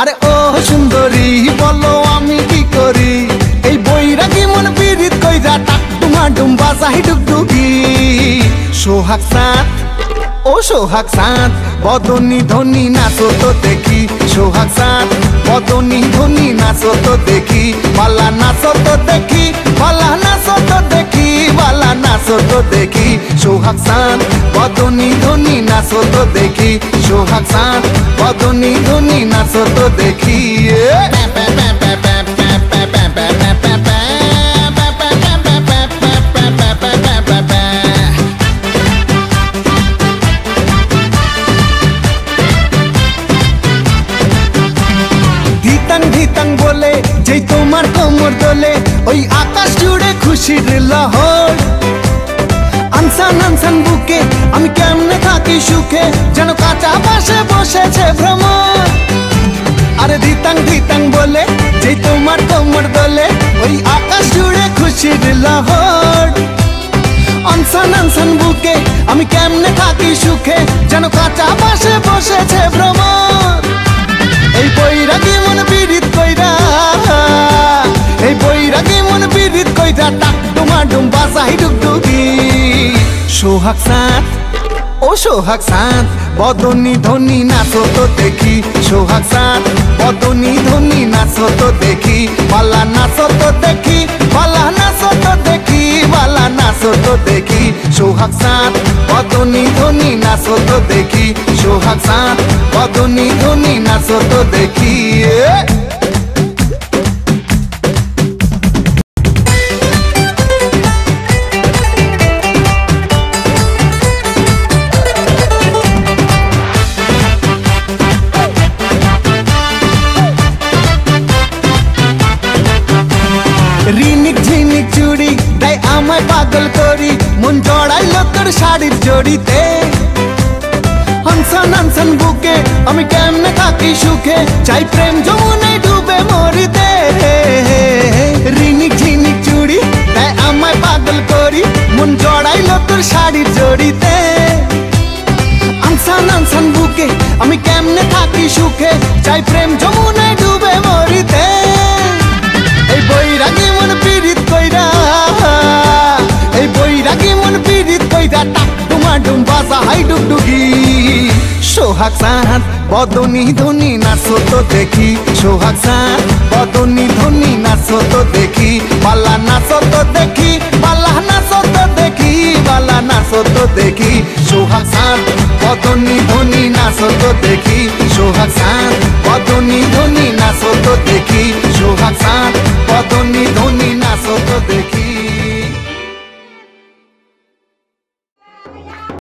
আরে ও সুন্দরী বলো আমি কি করি, এই বৈরাগী মন পীড়িত কইরা টাক ডুমা ডুম বাজাই ডুগডুগি। সোহাগ চাঁদ ও সোহাগ চাঁদ বদনী ধনী নাচো তো দেখি, সোহাগ চাঁদ বদনী ধনী নাচো তো দেখি, বালা নাচো তো দেখি, বালা নাচো তো দেখি, বালা নাচো তো দেখি। সোহাগ চাঁদ বদনী ধনী নাচো তো দেখি, সোহাগ চাঁদ বদনী ধনী নাচো তো দেখি। ধিতাং বলে যেই তোমার কোমর দোলে, ওই আকাশ জুড়ে খুশির লহর। আনসান আনসান বুকে আমি কেমনে থাকি সুখে, যেন কাঁচা বাসে বসেছে ভ্রমর। আরে ধিতাং বলে যেই তোমার কোমর দোলে, ওই আকাশ জুড়ে খুশির লহর। আনসান আনসান বুকে আমি কেমনে থাকি সুখে, যেন কাঁচা বাসে বসেছে ভ্রমর। এই বৈরাগী মন পীড়িত কইরা, এই বৈরাগী মন পীড়িত কইরা টাক ডুমা ডুম বাজাই ডুগডুগি। সোহাগ চাঁদ ও সোহাগ চাঁদ বদনী ধনী নাচো তো দেখি, সোহাগ চাঁদ বদনী ধনী নাচো তো দেখি, বালা নাচো তো দেখি, বালা নাচো তো দেখি, বালা নাচো তো দেখি। সোহাগ চাঁদ বদনী ধনী নাচো তো দেখি, সোহাগ চাঁদ বদনী ধনী নাচো তো দেখি। রিনিক ঝিনিক চুড়ি তাই আমায় পাগল করি, মন জড়াইলো তোর শাড়ির জড়িতে। হানসান হানসান বুকে আমি কেমনে থাকি সুখে, চাই প্রেম যমুনায় ডুবে মরিতে। রিনিক ঝিনিক চুড়ি তাই আমায় পাগল করি, মন জড়াইলো তোর শাড়ির জড়িতে। হানসান হানসান বুকে আমি কেমনে থাকি সুখে, চাই প্রেম যমুনায় ডুবে মরিতে। এই বৈরাগী মন পীড়িত কইরা, এই বৈরাগী মন পীড়িত কইরা টাক ডুমা ডুম বাজাই ডুগডুগি। সোহাগ চাঁদ বদনী ধনী নাচো তো দেখি, সোহাগ চাঁদ বদনী ধনী নাচো তো দেখি, বালা নাচো তো দেখি, বালা নাচো তো দেখি, বালা নাচো তো দেখি। সোহাগ চাঁদ বদনী ধনী নাচো তো দেখি, সোহাগ চাঁদ বদনী ধনী